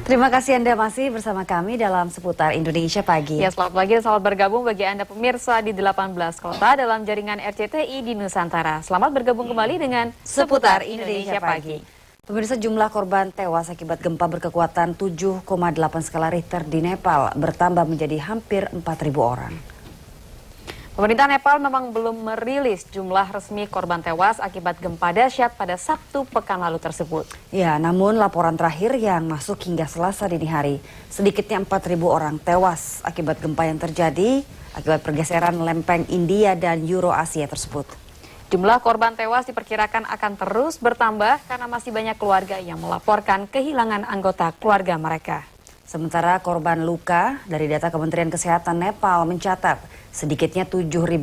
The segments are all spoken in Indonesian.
Terima kasih Anda masih bersama kami dalam Seputar Indonesia Pagi. Ya, selamat pagi dan selamat bergabung bagi Anda pemirsa di 18 kota dalam jaringan RCTI di Nusantara. Selamat bergabung kembali dengan Seputar Indonesia Pagi. Pemirsa, jumlah korban tewas akibat gempa berkekuatan 7,8 skala Richter di Nepal bertambah menjadi hampir 4.000 orang. Pemerintah Nepal memang belum merilis jumlah resmi korban tewas akibat gempa dahsyat pada Sabtu pekan lalu tersebut. Ya, namun laporan terakhir yang masuk hingga Selasa dini hari, sedikitnya 4.000 orang tewas akibat gempa yang terjadi akibat pergeseran lempeng India dan Eurasia tersebut. Jumlah korban tewas diperkirakan akan terus bertambah karena masih banyak keluarga yang melaporkan kehilangan anggota keluarga mereka. Sementara korban luka dari data Kementerian Kesehatan Nepal mencatat sedikitnya 7.100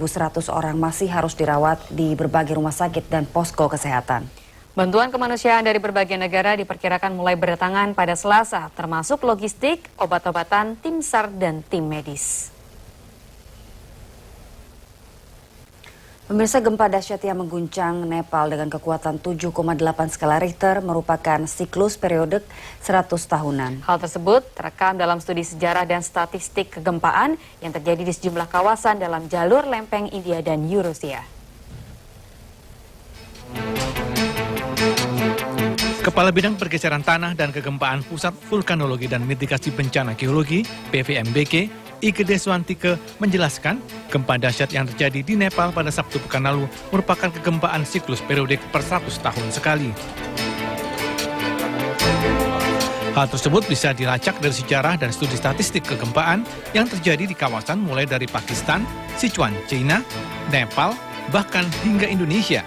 orang masih harus dirawat di berbagai rumah sakit dan posko kesehatan. Bantuan kemanusiaan dari berbagai negara diperkirakan mulai berdatangan pada Selasa, termasuk logistik, obat-obatan, tim SAR, dan tim medis. Pemirsa, gempa dahsyat yang mengguncang Nepal dengan kekuatan 7,8 skala Richter merupakan siklus periode 100 tahunan. Hal tersebut terekam dalam studi sejarah dan statistik kegempaan yang terjadi di sejumlah kawasan dalam jalur lempeng India dan Eurasia. Kepala Bidang Pergeseran Tanah dan Kegempaan Pusat Vulkanologi dan Mitigasi Bencana Geologi (PVMBG), Ike Deswantike menjelaskan gempa dahsyat yang terjadi di Nepal pada Sabtu pekan lalu merupakan kegempaan siklus periodik per 100 tahun sekali. Hal tersebut bisa dilacak dari sejarah dan studi statistik kegempaan yang terjadi di kawasan mulai dari Pakistan, Sichuan, China, Nepal, bahkan hingga Indonesia.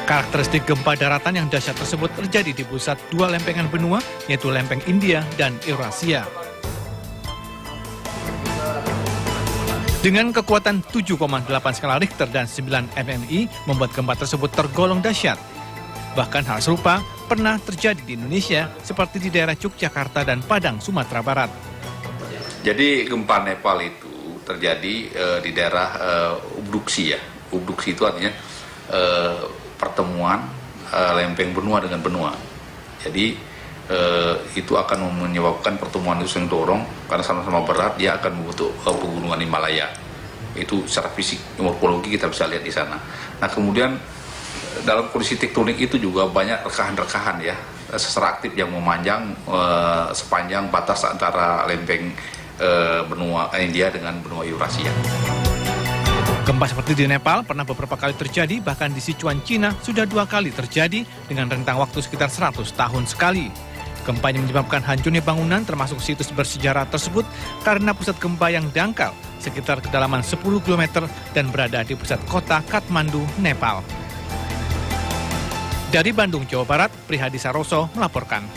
Karakteristik gempa daratan yang dahsyat tersebut terjadi di pusat dua lempengan benua, yaitu lempeng India dan Eurasia. Dengan kekuatan 7,8 skala Richter dan 9 mmi membuat gempa tersebut tergolong dahsyat. Bahkan hal serupa pernah terjadi di Indonesia seperti di daerah Yogyakarta dan Padang, Sumatera Barat. Jadi gempa Nepal itu terjadi di daerah ubduksi ya. Ubduksi itu artinya pertemuan lempeng benua dengan benua. Jadi itu akan menyebabkan pertemuan itu yang dorong karena sama-sama berat, dia akan membentuk pegunungan Himalaya. Itu secara fisik morfologi kita bisa lihat di sana. Nah, kemudian dalam kondisi tektonik itu juga banyak rekahan-rekahan ya, sesar aktif yang memanjang sepanjang batas antara lempeng benua India dengan benua Eurasia. Gempa seperti di Nepal pernah beberapa kali terjadi, bahkan di Sichuan, China sudah 2 kali terjadi dengan rentang waktu sekitar 100 tahun sekali. Gempa ini menyebabkan hancurnya bangunan termasuk situs bersejarah tersebut karena pusat gempa yang dangkal sekitar kedalaman 10 km dan berada di pusat kota Kathmandu, Nepal. Dari Bandung, Jawa Barat, Prihadi Saroso melaporkan.